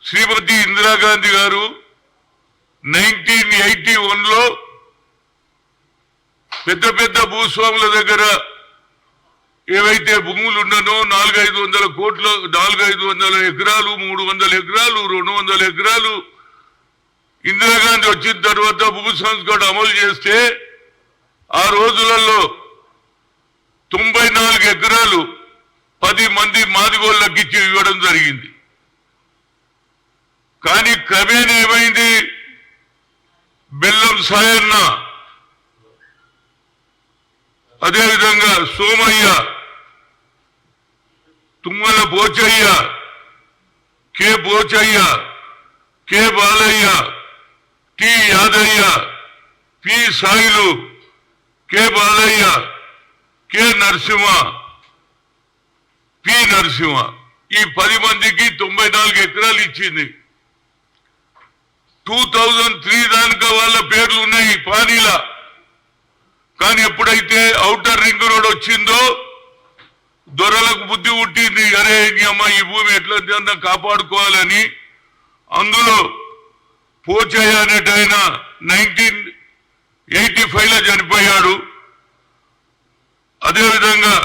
శ్రీమతి ఇందిరాగాంధీ గారు 1981లో పెద్ద పెద్ద భూస్వాముల దగ్గర ఏవైతే భూములు ఉన్నానో 400-500 కోట్ల 400-500 ఎకరాలు 300 ఎకరాలు 200 ఎకరాలు ఇందిరాగాంధీ వచ్చిన తర్వాత భూ సంస్కరణ అమలు చేస్తే ఆ రోజులలో 94 ఎకరాలు 10 మంది మాదిగోళ్ళకి ఇచ్చి ఇవ్వడం జరిగింది. కానీ క్రమేణా ఏమైంది, బెల్లం సాయన్న అదేవిధంగా Somayya, Tummala Pochayya, K Pochayya, K Balayya, T Yadayya, P Sailu, K Balayya, K Narasimha, P Narasimha ఈ 10 మందికి 94 ఎకరాలు ఇచ్చింది. 2003 దానికా వాళ్ళ పేర్లు ఉన్నాయి పానీలా. కానీ ఎప్పుడైతే ఔటర్ రింగ్ రోడ్ వచ్చిందో దొరలకు బుద్ధి పుట్టింది, అరే అమ్మ ఈ భూమి ఎట్లా కాపాడుకోవాలని. అందులో పోచయ్య అనేట ఆయన 1985లో చనిపోయాడు. అదేవిధంగా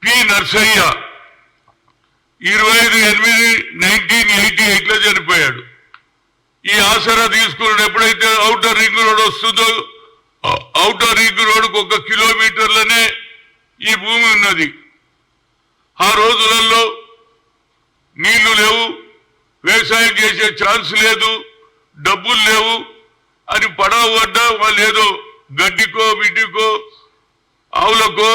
పి నర్సయ్య 25/8/1988లో చనిపోయాడు. ఈ ఆసరా తీసుకున్నాడు. ఎప్పుడైతే ఔటర్ రింగ్ రోడ్ వస్తుందో ఔటర్ రింగ్ రోడ్కు 1 కిలోమీటర్లనే ఈ భూమి ఉన్నది. ఆ రోజులలో నీళ్లు లేవు, వ్యవసాయం చేసే ఛాన్స్ లేదు, డబ్బులు లేవు అని పడవ పడ్డా వాళ్ళు ఏదో గడ్డికో బిడ్డికో ఆవులకో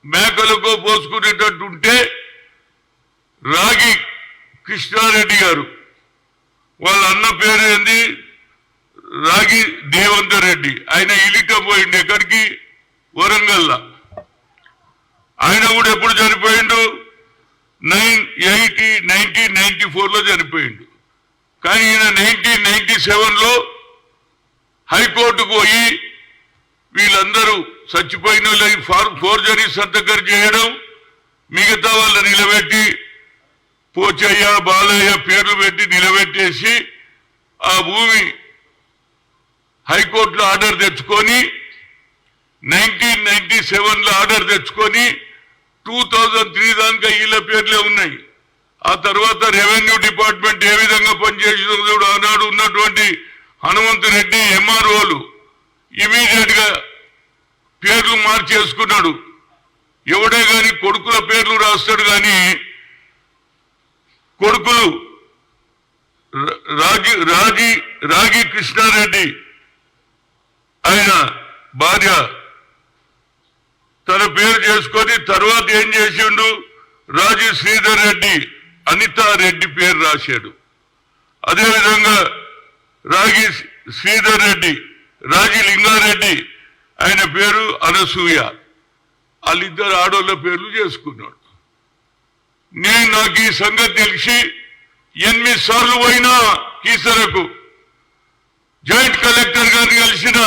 మేకలకో పోసుకునేటట్టు ఉంటే రాగి కృష్ణారెడ్డి గారు వాళ్ళ అన్న పేరు ఏంది రాగి దేవంతర్ రెడ్డి, ఆయన ఇలిక పోయిండు ఎక్కడికి, వరంగల్లా. ఆయన కూడా ఎప్పుడు చనిపోయిండు, 1994లో చనిపోయిండు. కానీ ఈయన 1997లో హైకోర్టుకు పోయి వీళ్ళందరూ చచ్చిపోయిన వాళ్ళకి ఫోర్జరీ సంతకం చేయడం, మిగతా వాళ్ళ నిలబెట్టి పోచయ్య బాలయ్య పేర్లు పెట్టి నిలబెట్టేసి ఆ భూమి హైకోర్టులో ఆర్డర్ తెచ్చుకొని 1997లో ఆర్డర్ తెచ్చుకొని 2003 దానికా వీళ్ళ పేర్లే ఉన్నాయి. ఆ తర్వాత రెవెన్యూ డిపార్ట్మెంట్ ఏ విధంగా పనిచేసిందో ఆనాడు ఉన్నటువంటి హనుమంతు రెడ్డి ఎంఆర్ఓలు ఇమీడియట్ గా పేర్లు మార్చేసుకున్నాడు. ఎవడే గాని కొడుకుల పేర్లు రాస్తాడు, కానీ కొడుకులు రాగి కృష్ణారెడ్డి ఆయన భార్య తన పేరు చేసుకొని తర్వాత ఏం చేసిండు, రాజీ శ్రీధర్ రెడ్డి అనితా రెడ్డి పేరు రాశాడు. అదేవిధంగా రాగి శ్రీధర్ రెడ్డి రాజీ లింగారెడ్డి ఆయన పేరు అనసూయ, వాళ్ళిద్దరు ఆడోళ్ళ పేర్లు చేసుకున్నాడు. నాకు ఈ సంగతి తెలిసి 8 సార్లు పోయినా కీసరకు జాయింట్ కలెక్టర్ గారిని కలిసిన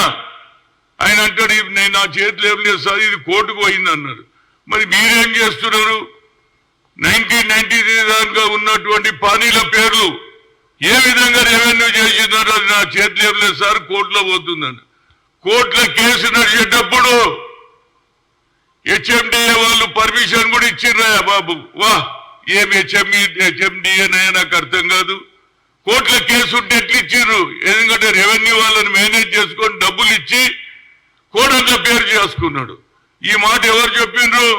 ఆయన అంటాడు, నేను నా చేతిలో ఏం లేదు సార్, ఇది కోర్టుకు పోయింది అన్నాడు. మరి మీరేం చేస్తున్నారు, 1993 దాకా ఉన్నటువంటి పానీల పేర్లు ఏ విధంగా రెవెన్యూ చేసినారో అది నా చేతిలో ఏం లేదు సార్, కోర్టులో పోతుందని. కోర్టులో కేసు నడిచేటప్పుడు హెచ్ఎండిఏ వాళ్ళు పర్మిషన్ కూడా ఇచ్చిర్రా బాబు. వా ఏం హెచ్ఎండిఏ నాకు అర్థం కాదు. కోర్టులో కేసు ఉంటే ఎట్లా ఇచ్చిర్రు, ఎందుకంటే రెవెన్యూ వాళ్ళని మేనేజ్ చేసుకొని డబ్బులు ఇచ్చి కోర్టులో పేరు చేసుకున్నాడు. ఈ మాట ఎవరు చెప్పిండ్రు,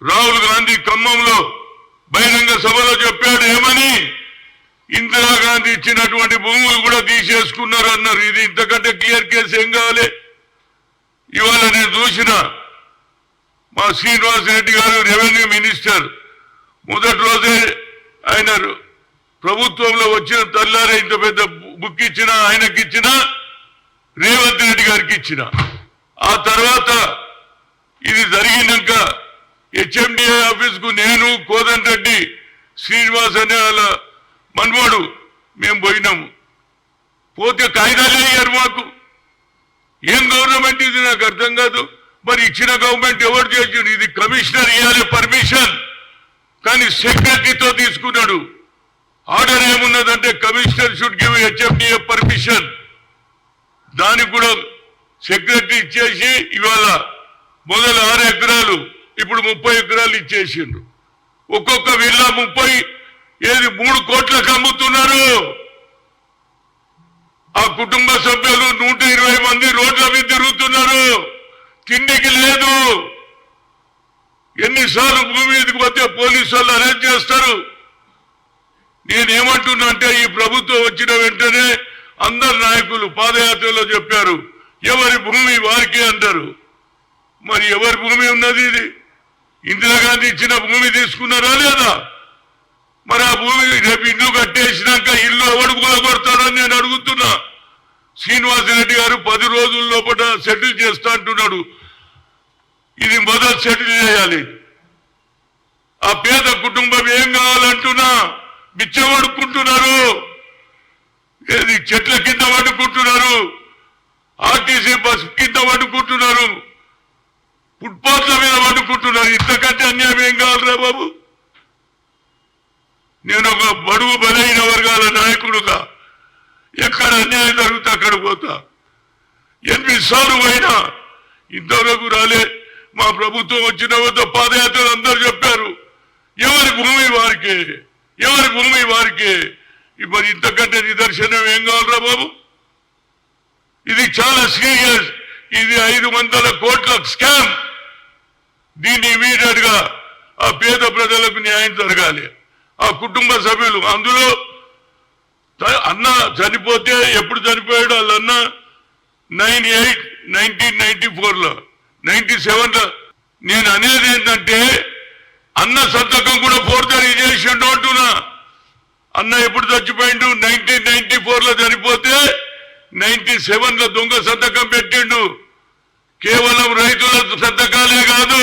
రాహుల్ గాంధీ ఖమ్మంలో బహిరంగ సభలో చెప్పాడు. ఏమని, ఇందిరాగాంధీ ఇచ్చినటువంటి భూములు కూడా తీసేసుకున్నారు అన్నారు. ఇది ఇంతకంటే క్లియర్ కేసు ఏం కావాలి. ఇవాళ నేను చూసిన మా శ్రీనివాస్ రెడ్డి గారు రెవెన్యూ మినిస్టర్ మొదటి రోజే ఆయన ప్రభుత్వంలో వచ్చిన తల్లారే ఇంత పెద్ద బుక్ ఇచ్చిన ఆయనకి ఇచ్చిన, రేవంత్ రెడ్డి గారికి ఇచ్చిన. ఆ తర్వాత ఇది జరిగినాక హెచ్ఎండిఏ ఆఫీస్ కు నేను కోదండ రెడ్డి శ్రీనివాస్ అనే వాళ్ళ మనవాడు మేము పోయినాము. పోతే కాయిదాలే అయ్యారు మాకు. ఏం గవర్నమెంట్ ఇది నాకు అర్థం కాదు. మరి ఇచ్చిన గవర్నమెంట్ ఎవరు చేసిండు, ఇది కమిషనర్ ఇవ్వాలి పర్మిషన్, కానీ సెక్రటరీతో తీసుకున్నాడు. ఆర్డర్ ఏమున్నదంటే commissioner should give HMDA permission. దానికి కూడా సెక్రటరీ ఇచ్చేసి ఇవాళ మొదలు 6 ఎకరాలు ఇప్పుడు 30 ఎకరాలు ఇచ్చేసిండ్రు. ఒక్కొక్క విల్లా 3 కోట్లకు అమ్ముతున్నారు. ఆ కుటుంబ సభ్యులు 120 మంది రోడ్ల మీద తిరుగుతున్నారు. తిండికి లేదు. ఎన్నిసార్లు భూమి మీదకి పోతే పోలీసు వాళ్ళు అరెస్ట్ చేస్తారు. నేనేమంటున్నా అంటే ఈ ప్రభుత్వం వచ్చిన వెంటనే అందరు నాయకులు పాదయాత్రలో చెప్పారు ఎవరి భూమి వారికే అంటారు. మరి ఎవరి భూమి ఉన్నది? ఇది ఇందిరాగాంధీ ఇచ్చిన భూమి తీసుకున్నారా లేదా? మరి ఆ భూమి రేపు ఇల్లు కట్టేసినాక ఇల్లు ఎవడు కూలగొడతాడని నేను అడుగుతున్నా. శ్రీనివాసరెడ్డి గారు 10 రోజుల లోపల సెటిల్ చేస్తా అంటున్నాడు. ఇది మొదలు సెటిల్ చేయాలి. ఆ పేద కుటుంబం ఏం కావాలంటున్నా బిచ్చం అడుక్కుంటున్నారు. ఏది చెట్ల కింద పడుకుంటున్నారు, ఆర్టీసీ బస్ కింద పడుకుంటున్నారు, ఫుట్పాత్ల మీద పడుకుంటున్నారు. ఇంతకంటే అన్యాయం ఏం కావాలరా బాబు? నేను ఒక బడుగు బలైన వర్గాల నాయకుడుగా ఎక్కడ అన్యాయం జరుగుతా అక్కడ పోతా. 8 సార్లు పోయినా ఇంతవరకు రాలే. మా ప్రభుత్వం వచ్చిన వద్ద పాదయాత్రలు అందరూ చెప్పారు ఎవరి భూమి వారికే, ఎవరి భూమి వారికే. మరి ఇంతకంటే నిదర్శనం ఏం కావాలరా బాబు? ఇది చాలా సీరియస్. ఇది 500 కోట్ల స్కామ్. దీన్ని ఇమీడియట్ గా ఆ పేద ప్రజలకు న్యాయం జరగాలి. ఆ కుటుంబ సభ్యులు అందులో అన్న చనిపోతే ఎప్పుడు చనిపోయాడు వాళ్ళన్న 1994లో 97లో. నేను అనేది ఏంటంటే అన్న సంతకం కూడా ఫోర్జరీ చేసిండు అంటున్నా. అన్న ఎప్పుడు చచ్చిపోయిండు? 1994లో చనిపోతే 97లో దొంగ సంతకం పెట్టిండు. కేవలం రైతుల సంతకాలే కాదు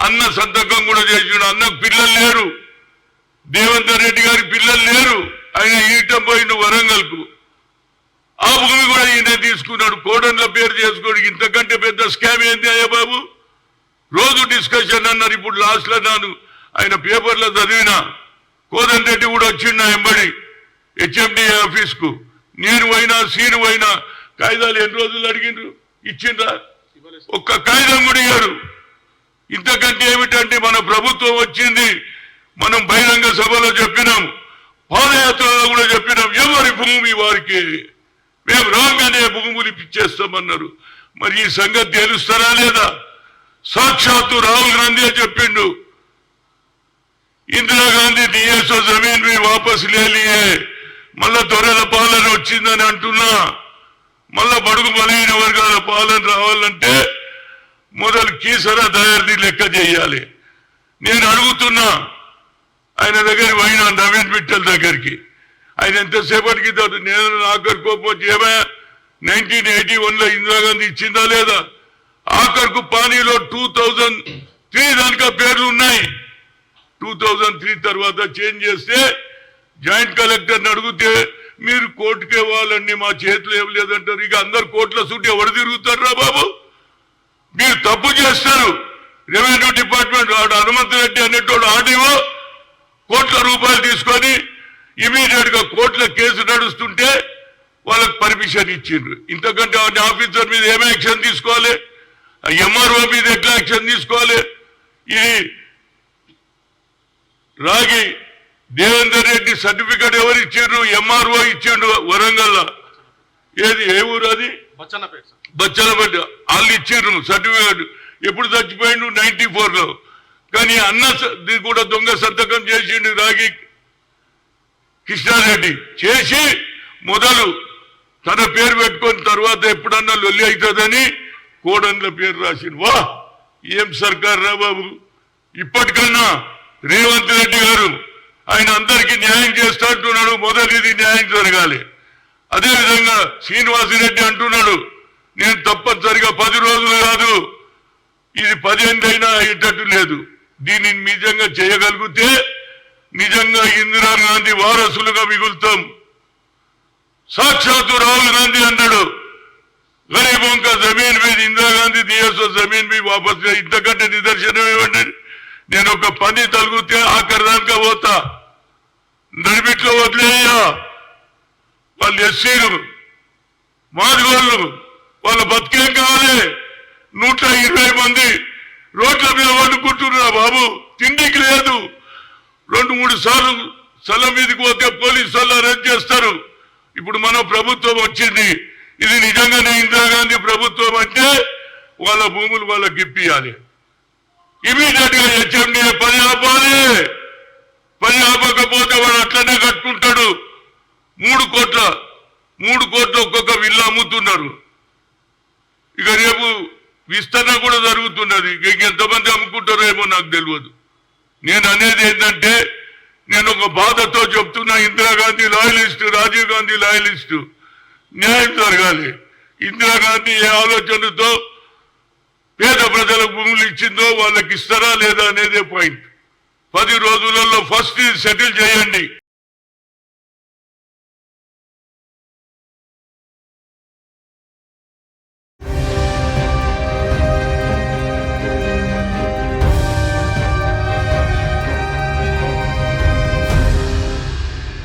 అన్న సంతకం కూడా చేసిండు. అన్నకు పిల్లలు లేరు, దేవేందర్ రెడ్డి గారి పిల్లలు లేరు. ఆయన ఈటం పోయిండు వరంగల్కు. ఆ భూమి కూడా ఈయన తీసుకున్నాడు. కోడన్ల పేరు చేసుకోడు. ఇంతకంటే పెద్ద స్కామ్ ఏంది అయ్యా బాబు? రోజు డిస్కషన్ అన్నారు. ఇప్పుడు లాస్ట్ లో ఆయన పేపర్లో చదివినా కోదన్ రెడ్డి కూడా వచ్చిండు నా ఎంబడి హెచ్ఎండి ఆఫీస్ కు. నేను పోయినా సీను పోయినా కాగితాలు ఎన్ని రోజులు అడిగిండ్రు? ఇచ్చిండ్రా? ఒక్క కాగితం కూడా ఇయ్యారు. ఇంతకంటే ఏమిటంటే మన ప్రభుత్వం వచ్చింది. మనం బహిరంగ సభలో చెప్పినాం, పాదయాత్రలో కూడా చెప్పినాం ఎవరి భూమి వారికి. మేము రాగానే భూములు ఇప్పించేస్తామన్నారు. మరి ఈ సంగతి తెలుస్తారా లేదా? సాక్షాత్తు రాహుల్ గాంధీ చెప్పిండు इंदिरा गांधी दिए सो जमीन भी वापस ले लिए. మళ్ళా దొరల పాలన వచ్చిందని అంటున్నా. మళ్ళా బడుగు బలైన వర్గాల పాలన రావాలంటే మొదలు కీసరా దయార్ది లెక్క చేయాలి. నేను అడుగుతున్నా ఆయన దగ్గరికి పోయినా నవీన్ మిట్టల్ దగ్గరికి. ఆయన ఎంతసేపటికి నేను ఆఖరి కోపం వచ్చి ఏమయ్యా 1981లో ఇందిరాగాంధీ ఇచ్చిందా లేదా? ఆఖరుకు పానీలో 2003 దానికా పేర్లు ఉన్నాయి. 2003 తర్వాత చేంజ్ చేస్తే జాయింట్ కలెక్టర్ని అడిగితే మీరు కోర్టుకే వాళ్ళండి మా చేతిలో ఏం లేదంటారు. ఇక అందరు కోర్టుల చుట్టూ ఎవరు తిరుగుతారా బాబు? మీరు తప్పు చేస్తారు. రెవెన్యూ డిపార్ట్మెంట్ హనుమంత్ రెడ్డి అనేటోడు ఆర్డీఓ కోట్ల రూపాయలు తీసుకొని ఇమీడియట్ గా కోర్టులో కేసు నడుస్తుంటే వాళ్ళకి పర్మిషన్ ఇచ్చిండ్రు. ఇంతకంటే ఆఫీసర్ మీద ఏమే యాక్షన్ తీసుకోవాలి? ఎంఆర్ఓ మీద ఎట్లా యాక్షన్ తీసుకోవాలి? ఇది రాగి దేవేందర్ రెడ్డి సర్టిఫికేట్ ఎవరు ఇచ్చిండ్రు? ఎంఆర్ఓ ఇచ్చిండు వరంగల్. ఏది ఏ ఊరు అది? బచ్చలపేట. వాళ్ళు ఇచ్చిండ్రు సర్టిఫికేట్. ఎప్పుడు చచ్చిపోయిండు? 94లో. కానీ అన్న కూడా దొంగ సంతకం చేసిండు రాగి కృష్ణారెడ్డి. చేసి మొదలు తన పేరు పెట్టుకొని తర్వాత ఎప్పుడన్నా లొల్లి అవుతుందని కోడన్ల పేరు రాసిండు. వా ఏం సర్కార్ రా బాబు! ఇప్పటికన్నా రేవంత్ రెడ్డి గారు ఆయన అందరికీ న్యాయం చేస్తా అంటున్నాడు. మొదలు ఇది న్యాయం జరగాలి. అదేవిధంగా శ్రీనివాసరెడ్డి అంటున్నాడు నేను తప్పనిసరిగా 10 రోజులు కాదు ఇది 10 ఏళ్ళైనా అయ్యేటట్టు లేదు. దీన్ని నిజంగా చేయగలిగితే నిజంగా ఇందిరాగాంధీ వారసులుగా మిగులుతాం. సాక్షాత్తు రాహుల్ గాంధీ అన్నాడు గరీబోं का जमीन भी इंदिरा गांधी दिए सो जमीन भी वापस गई. ఇంతకంటే నిదర్శనం ఏమండి? నేను ఒక పని తలుగుతే ఆఖరి దాకా పోతా. నడిమిట్లో వదిలేయ్యా. వాళ్ళు ఎస్సీలు మాదిగోళ్ళు, వాళ్ళ బతికేం కావాలి? 120 మంది రోడ్ల మీద వండుకుంటున్నా బాబు, తిండికి లేదు. 2-3 సార్లు స్థలం మీదకి పోతే పోలీసు వాళ్ళు అరెస్ట్ చేస్తారు. ఇప్పుడు మన ప్రభుత్వం వచ్చింది, ఇది నిజంగానే ఇందిరాగాంధీ ప్రభుత్వం అంటే వాళ్ళ భూములు వాళ్ళకి ఇప్పియాలి. ఇమీడియట్ గా హెచ్ఎండిఏ పని ఆపాలి. పని ఆపకపోతే వాడు అట్లనే కట్టుకుంటాడు. 3 కోట్ల ఒక్కొక్క విల్లు అమ్ముతున్నారు. ఇక రేపు విస్తరణ కూడా జరుగుతున్నది. ఎంతమంది అమ్ముకుంటారో ఏమో నాకు తెలియదు. నేను అనేది ఏంటంటే, నేను ఒక బాధతో చెప్తున్నా, ఇందిరాగాంధీ లాయలిస్టు, రాజీవ్ గాంధీ లాయలిస్టు. న్యాయం జరగాలి. ఇందిరాగాంధీ ఏ ఆలోచనతో పేద ప్రజలకు భూములు ఇచ్చిందో వాళ్ళకి ఇస్తారా లేదా అనేదే పాయింట్. 10 రోజులలో ఫస్ట్ సెటిల్ చేయండి.